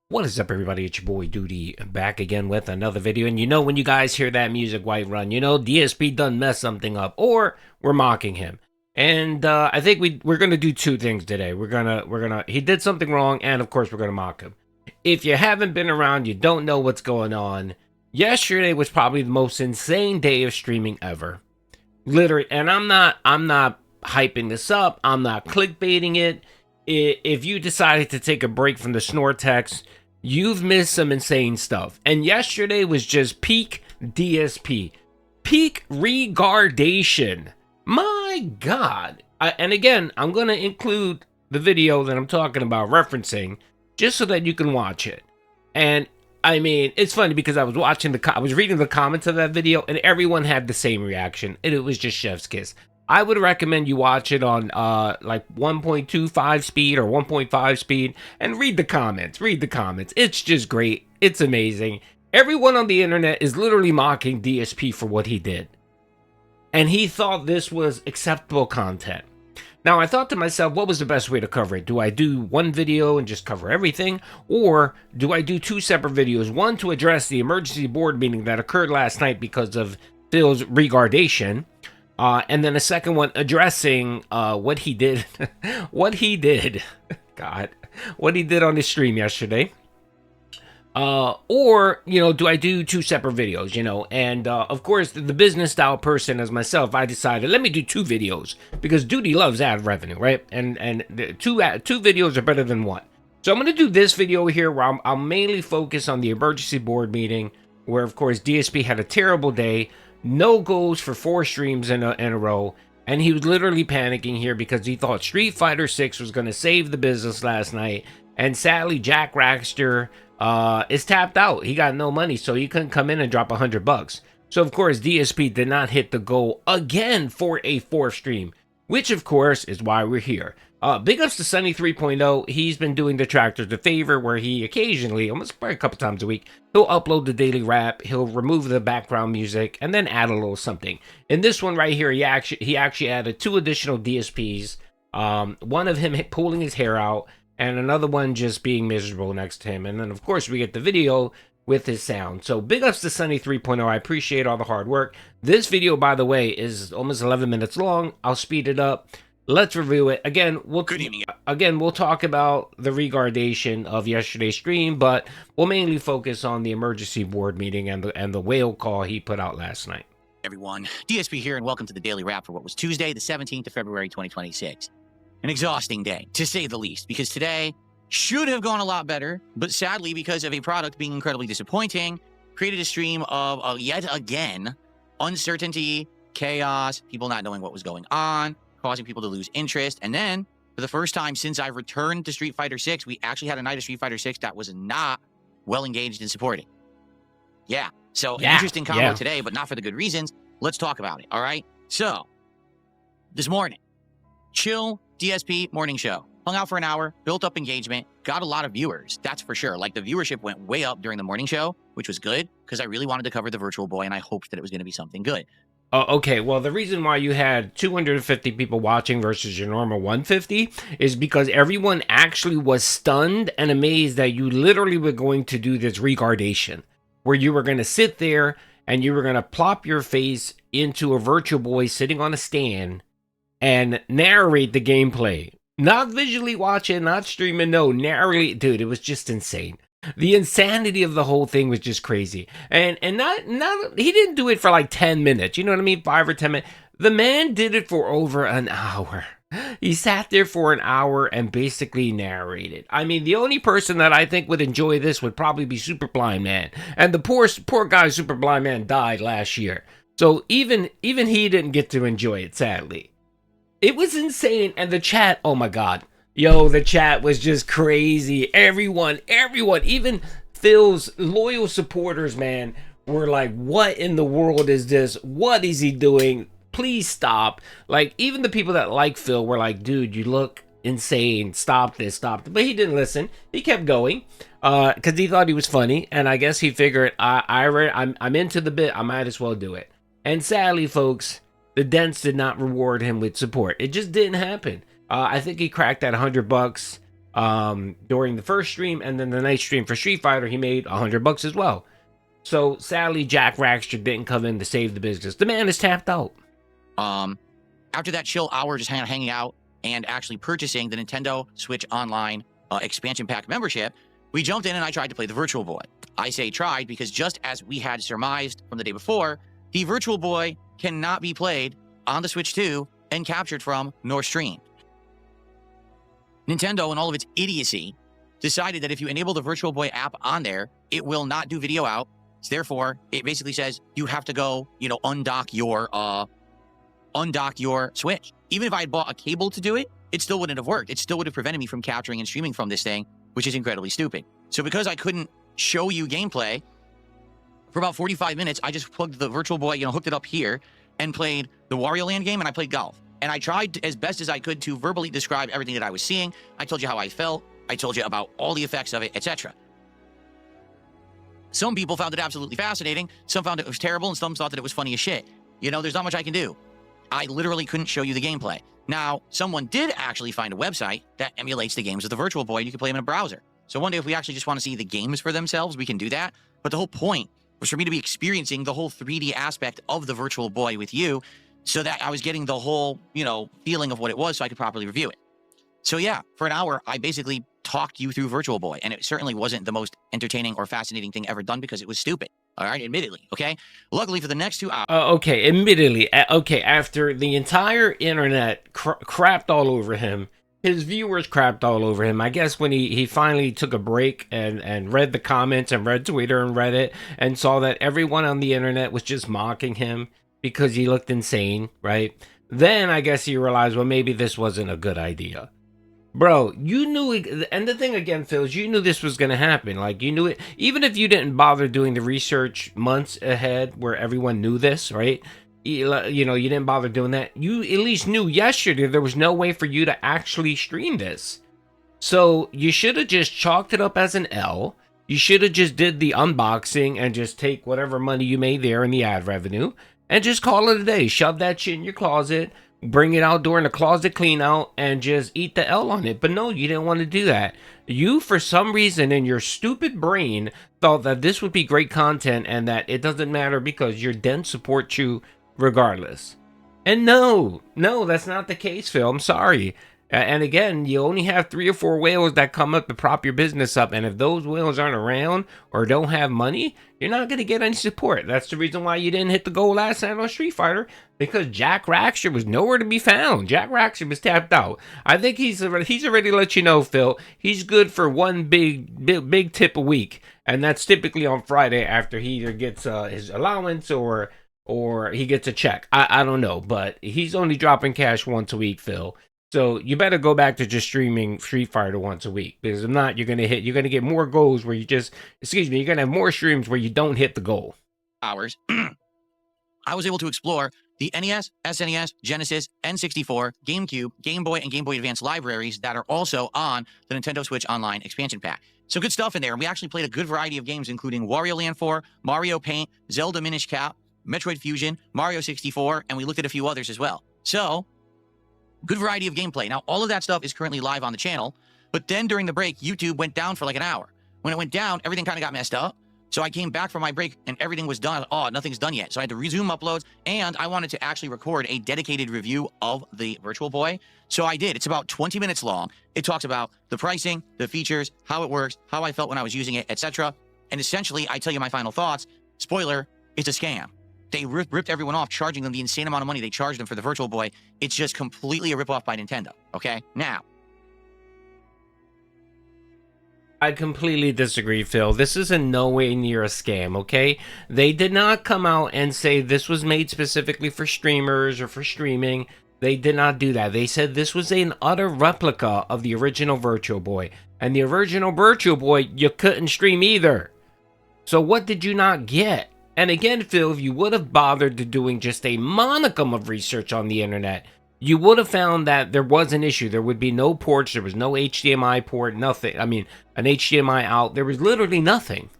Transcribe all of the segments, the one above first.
What is up, everybody? It's your boy Dudy back again with another video. And you know, when you guys hear that music white run, you know DSP done messed something up, or we're mocking him. And I think we're gonna do two things today. He did something wrong, and of course we're gonna mock him. If you haven't been around, you don't know what's going on. Yesterday was probably the most insane day of streaming ever, literally. And I'm not hyping this up. I'm not clickbaiting it. If you decided to take a break from the snore text, you've missed some insane stuff. And yesterday was just peak DSP, peak regardation. My God. And again, I'm going to include the video that I'm talking about referencing just so that you can watch it. And I mean, it's funny because I was reading the comments of that video and everyone had the same reaction. And it was just chef's kiss. I would recommend you watch it on like 1.25 speed or 1.5 speed and read the comments. It's just great. It's amazing. Everyone on the internet is literally mocking DSP for what he did. And he thought this was acceptable content. Now, I thought to myself, what was the best way to cover it? Do I do one video and just cover everything? Or do I do two separate videos? One to address the emergency board meeting that occurred last night because of Phil's regardation. And then a second one addressing what he did, what he did on the stream yesterday. Or, you know, do I do two separate videos, you know? And of course, the business style person as myself, I decided, let me do two videos because Dudy loves ad revenue, right? And two videos are better than one. So I'm going to do this video here where I'll mainly focus on the emergency board meeting where, of course, DSP had a terrible day. No goals for 4 streams in a row, and he was literally panicking here because he thought Street Fighter 6 was going to save the business last night, and sadly Raxxor is tapped out. He got no money, so he couldn't come in and drop $100. So of course DSP did not hit the goal again for a 4th stream, which of course is why we're here. Big ups to Sunny 3.0. He's been doing the tractors a favor where he occasionally, almost probably a couple times a week, he'll upload the daily rap, he'll remove the background music, and then add a little something. In this one right here, he actually added 2 additional DSPs. One of him pulling his hair out, and another one just being miserable next to him. And then of course we get the video with his sound. So big ups to Sunny 3.0. I appreciate all the hard work. This video, by the way, is almost 11 minutes long. I'll speed it up. Let's review it. Again, we'll talk about the regardation of yesterday's stream, but we'll mainly focus on the emergency board meeting and the whale call he put out last night. Everyone, DSP here, and welcome to the Daily Wrap for what was Tuesday, the 17th of February, 2026. An exhausting day, to say the least, because today should have gone a lot better, but sadly, because of a product being incredibly disappointing, created a stream of, yet again, uncertainty, chaos, people not knowing what was going on, causing people to lose interest. And then, for the first time since I returned to Street Fighter 6, we actually had a night of Street Fighter 6 that was not well engaged and supported. Yeah, so an interesting combo today, but not for the good reasons. Let's talk about it, all right? So, this morning, chill DSP morning show. Hung out for an hour, built up engagement, got a lot of viewers, that's for sure. Like, the viewership went way up during the morning show, which was good, because I really wanted to cover the Virtual Boy, and I hoped that it was going to be something good. Okay, well, the reason why you had 250 people watching versus your normal 150 is because everyone actually was stunned and amazed that you literally were going to do this regardation, where you were going to sit there and you were going to plop your face into a Virtual Boy sitting on a stand and narrate the gameplay. Not visually watch it, not streaming, no, narrate. Dude, it was just insane. The insanity of the whole thing was just crazy. And not he didn't do it for like 10 minutes. You know what I mean? 5 or 10 minutes. The man did it for over an hour. He sat there for an hour and basically narrated. I mean, the only person that I think would enjoy this would probably be Super Blind Man. And the poor guy, Super Blind Man, died last year. So even he didn't get to enjoy it, sadly. It was insane. And the chat, oh my God. Yo, the chat was just crazy. Everyone, even Phil's loyal supporters, man, were like, what in the world is this? What is he doing? Please stop. Like, even the people that like Phil were like, dude, you look insane. Stop this, stop. But he didn't listen. He kept going because he thought he was funny. And I guess he figured, I'm into the bit. I might as well do it. And sadly, folks, the Dents did not reward him with support. It just didn't happen. I think he cracked that $100. during the first stream, and then the next stream for Street Fighter, he made $100 as well. So sadly, Raxxor didn't come in to save the business. The man is tapped out. After that chill hour, just hanging out and actually purchasing the Nintendo Switch Online expansion pack membership, we jumped in and I tried to play the Virtual Boy. I say tried because just as we had surmised from the day before, the Virtual Boy cannot be played on the Switch 2 and captured from nor streamed. Nintendo, in all of its idiocy, decided that if you enable the Virtual Boy app on there, it will not do video out. So therefore, it basically says you have to go, undock your Switch. Even if I had bought a cable to do it, it still wouldn't have worked. It still would have prevented me from capturing and streaming from this thing, which is incredibly stupid. So because I couldn't show you gameplay, for about 45 minutes, I just plugged the Virtual Boy, hooked it up here, and played the Wario Land game, and I played golf. And I tried as best as I could to verbally describe everything that I was seeing. I told you how I felt. I told you about all the effects of it, etc. Some people found it absolutely fascinating. Some found it was terrible, and some thought that it was funny as shit. There's not much I can do. I literally couldn't show you the gameplay. Now, someone did actually find a website that emulates the games of the Virtual Boy, and you can play them in a browser. So one day, if we actually just want to see the games for themselves, we can do that. But the whole point was for me to be experiencing the whole 3D aspect of the Virtual Boy with you, so that I was getting the whole, feeling of what it was so I could properly review it. So yeah, for an hour, I basically talked you through Virtual Boy, and it certainly wasn't the most entertaining or fascinating thing ever done because it was stupid. All right, admittedly, okay? Luckily, for the next 2 hours... Okay, admittedly, okay, after the entire internet crapped all over him, his viewers crapped all over him, I guess when he finally took a break and read the comments and read Twitter and Reddit and saw that everyone on the internet was just mocking him because he looked insane, right? Then I guess he realized, well, maybe this wasn't a good idea. Bro, you knew, and the thing again, Phil, is you knew this was going to happen. Like, you knew it, even if you didn't bother doing the research months ahead where everyone knew this, right? You didn't bother doing that. You at least knew yesterday there was no way for you to actually stream this. So you should have just chalked it up as an L. You should have just did the unboxing and just take whatever money you made there in the ad revenue and just call it a day. Shove that shit in your closet. Bring it out during the closet clean out and just eat the L on it. But no, you didn't want to do that. You, for some reason in your stupid brain, thought that this would be great content and that it doesn't matter because your den supports you regardless. And no, that's not the case, Phil. I'm sorry. And again, you only have 3 or 4 whales that come up to prop your business up. And if those whales aren't around or don't have money, you're not going to get any support. That's the reason why you didn't hit the goal last night on Street Fighter, because Raxxor was nowhere to be found. Raxxor was tapped out. I think he's already let you know, Phil. He's good for one big tip a week. And that's typically on Friday after he either gets his allowance or he gets a check. I don't know, but he's only dropping cash once a week, Phil. So you better go back to just streaming Street Fighter once a week, because if not, you're gonna get more goals where you're gonna have more streams where you don't hit the goal. Hours. I was able to explore the NES, SNES, Genesis, N64, GameCube, Game Boy, and Game Boy Advance libraries that are also on the Nintendo Switch Online expansion pack. So good stuff in there, and we actually played a good variety of games, including Wario Land 4, Mario Paint, Zelda Minish Cap, Metroid Fusion, Mario 64, and we looked at a few others as well. So good variety of gameplay. Now, all of that stuff is currently live on the channel, but then during the break, YouTube went down for like an hour. When it went down, everything kind of got messed up. So I came back from my break and everything was done. Oh, nothing's done yet. So I had to resume uploads, and I wanted to actually record a dedicated review of the Virtual Boy. So I did. It's about 20 minutes long. It talks about the pricing, the features, how it works, how I felt when I was using it, etc. And essentially, I tell you my final thoughts. Spoiler, it's a scam. They ripped everyone off, charging them the insane amount of money they charged them for the Virtual Boy. It's just completely a ripoff by Nintendo, okay? Now, I completely disagree, Phil. This is in no way near a scam, okay? They did not come out and say this was made specifically for streamers or for streaming. They did not do that. They said this was an utter replica of the original Virtual Boy. And the original Virtual Boy, you couldn't stream either. So what did you not get? And again, Phil, if you would have bothered to doing just a monicum of research on the internet, you would have found that there was an issue. There would be no ports. There was no HDMI port, nothing. I mean, an HDMI out. There was literally nothing.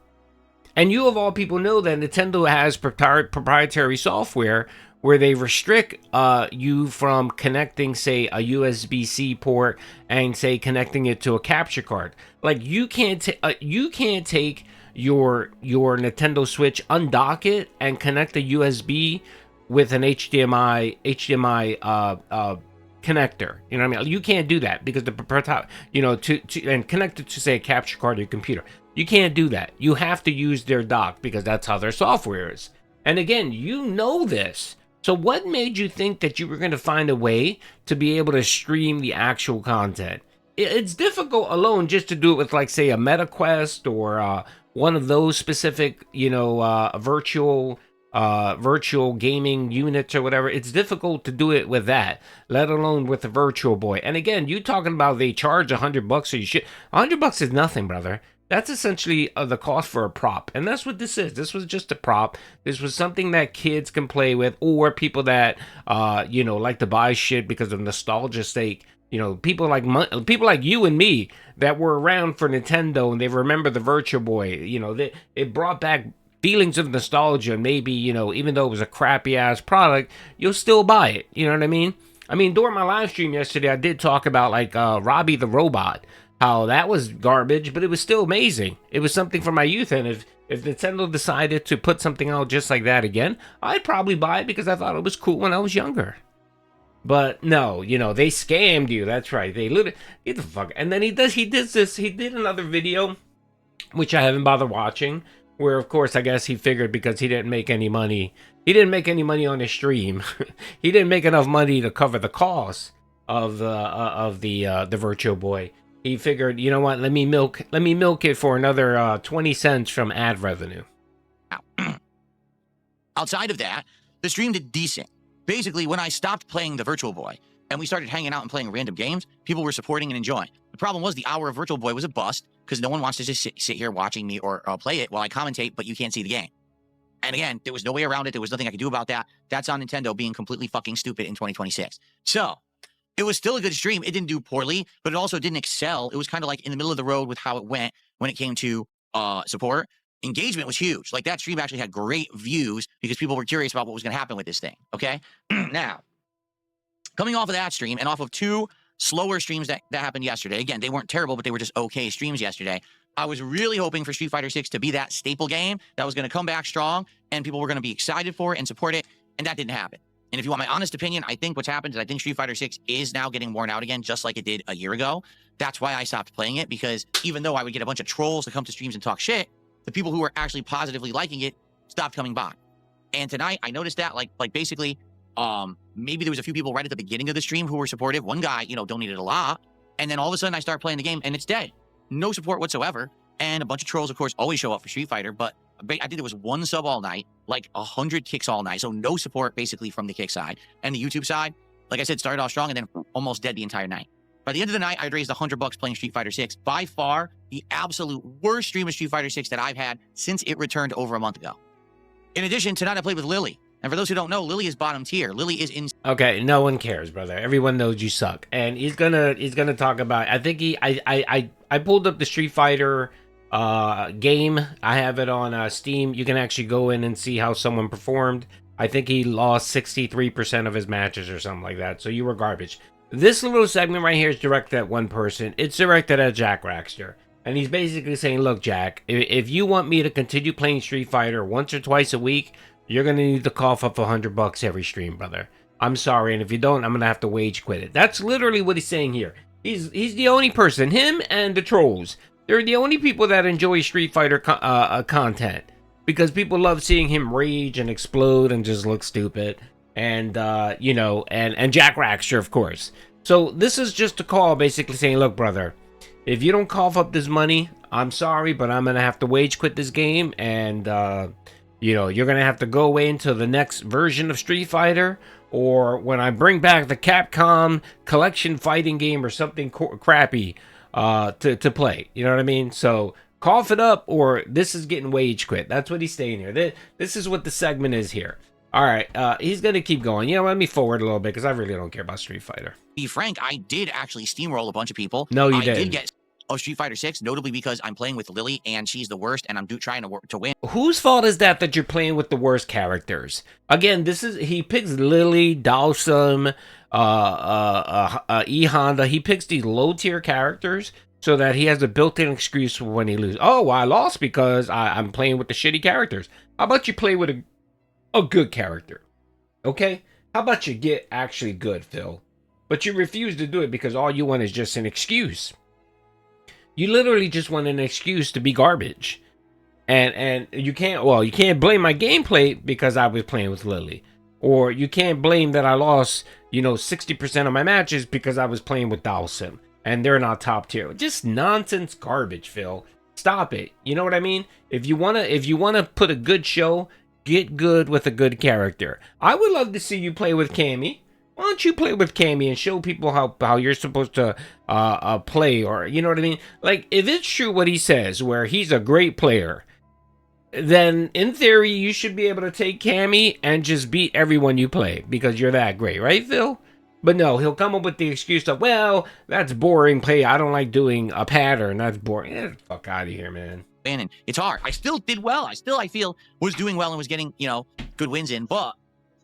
And you, of all people, know that Nintendo has proprietary software where they restrict you from connecting, say, a USB-C port and say connecting it to a capture card. Like you can't take your Nintendo Switch, undock it, and connect a USB with an HDMI connector. You know what I mean? You can't do that because and connect it to, say, a capture card to your computer. You can't do that. You have to use their dock because that's how their software is. And again, you know this. So what made you think that you were going to find a way to be able to stream the actual content? It's difficult alone just to do it with, like, say, a MetaQuest or one of those specific, virtual gaming units or whatever. It's difficult to do it with that, let alone with the Virtual Boy. And again, you talking about they charge $100 or you shit. $100 is nothing, brother. That's essentially the cost for a prop. And that's what this is. This was just a prop. This was something that kids can play with, or people that, like to buy shit because of nostalgia's sake. People like you and me that were around for Nintendo and they remember the Virtual Boy. It brought back feelings of nostalgia. And maybe, even though it was a crappy ass product, you'll still buy it. You know what I mean? During my live stream yesterday, I did talk about Robbie the Robot. How that was garbage, but it was still amazing. It was something from my youth, and if Nintendo decided to put something out just like that again, I'd probably buy it because I thought it was cool when I was younger. But no, they scammed you. That's right. They literally get the fuck. And then he did another video, which I haven't bothered watching, where of course I guess he figured because he didn't make any money. He didn't make any money on his stream. He didn't make enough money to cover the cost of the Virtual Boy. He figured, you know what? Let me milk it for another 20 cents from ad revenue. Outside of that, the stream did decent. Basically, when I stopped playing the Virtual Boy and we started hanging out and playing random games, people were supporting and enjoying. The problem was the hour of Virtual Boy was a bust because no one wants to just sit here watching me or play it while I commentate, but you can't see the game. And again, there was no way around it. There was nothing I could do about that. That's on Nintendo being completely fucking stupid in 2026. So it was still a good stream. It didn't do poorly, but it also didn't excel. It was kind of like in the middle of the road with how it went when it came to support. Engagement was huge. Like that stream actually had great views because people were curious about what was going to happen with this thing. Okay. Now, coming off of that stream and off of two slower streams that happened yesterday, again, they weren't terrible, but they were just okay streams yesterday. I was really hoping for Street Fighter 6 to be that staple game that was going to come back strong and people were going to be excited for it and support it. And that didn't happen. And if you want my honest opinion, I think what's happened is I think Street Fighter 6 is now getting worn out again, just like it did a year ago. That's why I stopped playing it, because even though I would get a bunch of trolls to come to streams and talk shit, the people who were actually positively liking it stopped coming by. And tonight I noticed that like basically, maybe there was a few people right at the beginning of the stream who were supportive. One guy, donated a lot. And then all of a sudden I start playing the game and it's dead. No support whatsoever. And a bunch of trolls, of course, always show up for Street Fighter, but I think there was one sub all night, like 100 kicks all night. So no support basically from the kick side. And the YouTube side, like I said, started off strong and then almost dead the entire night. By the end of the night, I'd raised $100 playing Street Fighter 6. By far, the absolute worst stream of Street Fighter 6 that I've had since it returned over a month ago. In addition, tonight I played with Lily. And for those who don't know, Lily is bottom tier. Lily is in. Okay, no one cares, brother. Everyone knows you suck. And he's gonna talk about. I think I pulled up the Street Fighter game. I have it on Steam. You can actually go in and see how someone performed. I think he lost 63% of his matches or something like that. So you were garbage. This little segment right here is directed at one person. It's directed at Jaxx Raxxor. And he's basically saying, look, Jack, if you want me to continue playing Street Fighter once or twice a week, you're going to need to cough up $100 every stream, brother. I'm sorry. And if you don't, I'm going to have to wage quit it. That's literally what he's saying here. He's the only person, him and the trolls. They're the only people that enjoy Street Fighter content. Because people love seeing him rage and explode and just look stupid. And, and Jaxx Raxxor, of course. So this is just a call basically saying, look, brother, if you don't cough up this money, I'm sorry, but I'm going to have to wage quit this game. And, you're going to have to go away into the next version of Street Fighter. Or when I bring back the Capcom collection fighting game or something crappy to play. You know what I mean? So cough it up or this is getting wage quit. That's what he's saying here. This is what the segment is here. All right, he's going to keep going. Let me forward a little bit because I really don't care about Street Fighter. Be frank, I did actually steamroll a bunch of people. No, you I didn't. did get of Street Fighter 6, notably because I'm playing with Lily and she's the worst, and I'm trying to win. Whose fault is that you're playing with the worst characters? Again, he picks Lily, Dawson, E Honda. He picks these low tier characters so that he has a built-in excuse for when he loses. Oh, well, I lost because I'm playing with the shitty characters. How about you play with a good character? Okay? How about you get actually good, Phil? But you refuse to do it because all you want is just an excuse. You literally just want an excuse to be garbage. And you can't blame my gameplay because I was playing with Lily. Or you can't blame that I lost, 60% of my matches because I was playing with Dawson. And they're not top tier. Just nonsense garbage, Phil. Stop it. You know what I mean? If you wanna put a good show, get good with a good character. I would love to see you play with Cammy. Why don't you play with Cammy and show people how you're supposed to play, or you know what I mean? Like, if it's true what he says, where he's a great player, then in theory you should be able to take Cammy and just beat everyone you play because you're that great, right, Phil? But no, he'll come up with the excuse of, well, that's boring play. I don't like doing a pattern. That's boring. Get the fuck out of here, man. And it's hard. I still did well. I feel was doing well and was getting, good wins in, but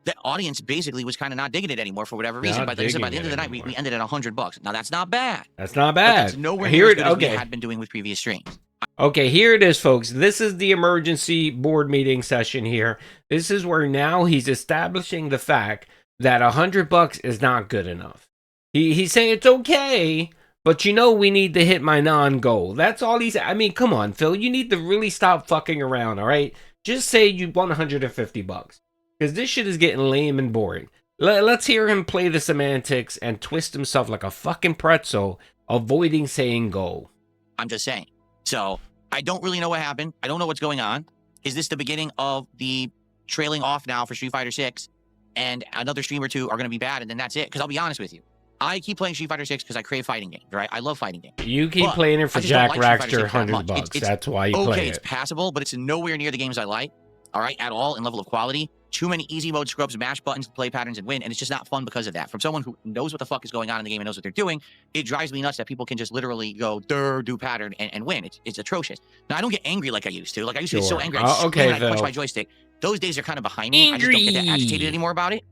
the audience basically was kind of not digging it anymore for whatever reason. But like I said, by the end of the night, we ended at $100. Now that's not bad. That's not bad. But that's nowhere near as good as we had been doing with previous streams. Okay, here it is, folks. This is the emergency board meeting session here. This is where now he's establishing the fact that $100 is not good enough. He's saying it's okay, but we need to hit my non-goal. That's all he's. I mean, come on, Phil. You need to really stop fucking around. All right, just say you won $150, because this shit is getting lame and boring. Let's hear him play the semantics and twist himself like a fucking pretzel, avoiding saying goal. I'm just saying. So I don't really know what happened. I don't know what's going on. Is this the beginning of the trailing off now for Street Fighter 6? And another stream or two are going to be bad, and then that's it? Because I'll be honest with you. I keep playing Street Fighter 6 because I crave fighting games, right? I love fighting games. You keep playing it for Jaxx Raxxor $100. That's why you play it. Okay, it's passable, but it's nowhere near the games I like, all right, at all in level of quality. Too many easy mode scrubs, mash buttons, play patterns, and win, and it's just not fun because of that. From someone who knows what the fuck is going on in the game and knows what they're doing, it drives me nuts that people can just literally go, do pattern, and win. It's atrocious. Now, I don't get angry like I used to. Like, I used to get so angry, I punch my joystick. Those days are kind of behind me. I just don't get that agitated anymore about it.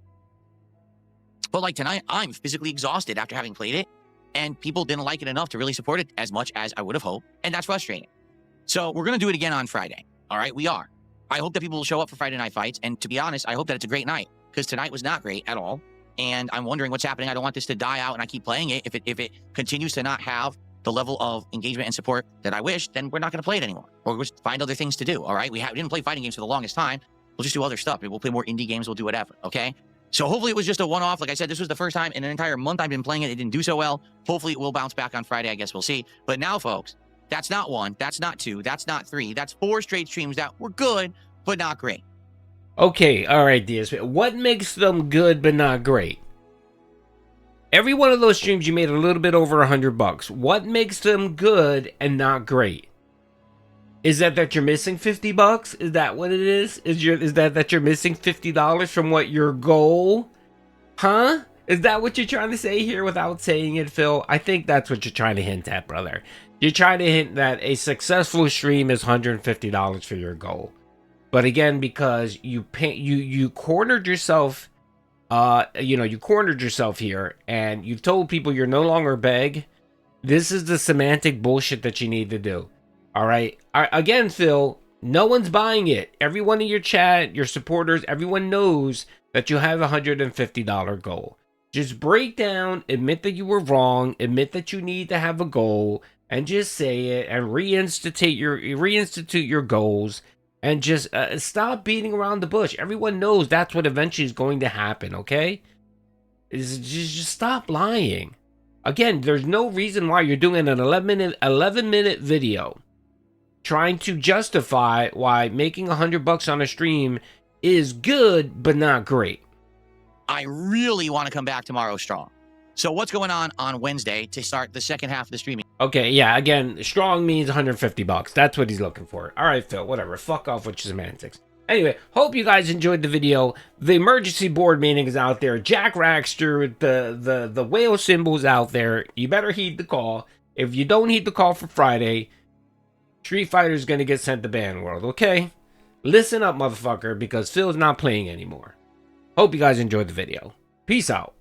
But like tonight, I'm physically exhausted after having played it, and people didn't like it enough to really support it as much as I would have hoped, and that's frustrating. So we're going to do it again on Friday. All right, we are. I hope that people will show up for Friday Night Fights, and to be honest, I hope that it's a great night, because tonight was not great at all, and I'm wondering what's happening. I don't want this to die out, and I keep playing it. If it continues to not have the level of engagement and support that I wish, then we're not going to play it anymore, or we'll just find other things to do, all right? We didn't play fighting games for the longest time. We'll just do other stuff. We'll play more indie games. We'll do whatever, okay? So hopefully it was just a one-off. Like I said, this was the first time in an entire month I've been playing it. It didn't do so well. Hopefully it will bounce back on Friday. I guess we'll see. But now, folks, that's not one. That's not two. That's not three. That's 4 straight streams that were good, but not great. Okay, all right, DSP. What makes them good but not great? Every one of those streams you made a little bit over $100. What makes them good and not great? Is that you're missing $50? Is that what it is? Is that you're missing $50 from what your goal? Huh? Is that what you're trying to say here without saying it, Phil? I think that's what you're trying to hint at, brother. You're trying to hint that a successful stream is $150 for your goal. But again, because you cornered yourself, you cornered yourself here, and you've told people you're no longer beg. This is the semantic bullshit that you need to do. All right. Again, Phil, no one's buying it. Everyone in your chat, your supporters, everyone knows that you have a $150 goal. Just break down, admit that you were wrong, admit that you need to have a goal, and just say it and reinstitute your goals, and just stop beating around the bush. Everyone knows that's what eventually is going to happen, okay? Just stop lying. Again, there's no reason why you're doing an 11-minute video trying to justify why making $100 on a stream is good but not great. I really want to come back tomorrow strong. So what's going on Wednesday to start the second half of the streaming? Okay, yeah, again, strong means $150. That's what he's looking for. All right, Phil, whatever. Fuck off with your semantics. Anyway, hope you guys enjoyed the video. The emergency board meeting is out there. Jaxx Raxxor, the whale symbol's out there. You better heed the call. If you don't heed the call for Friday, Street Fighter is going to get sent to Ban World, okay? Listen up, motherfucker, because Phil's not playing anymore. Hope you guys enjoyed the video. Peace out.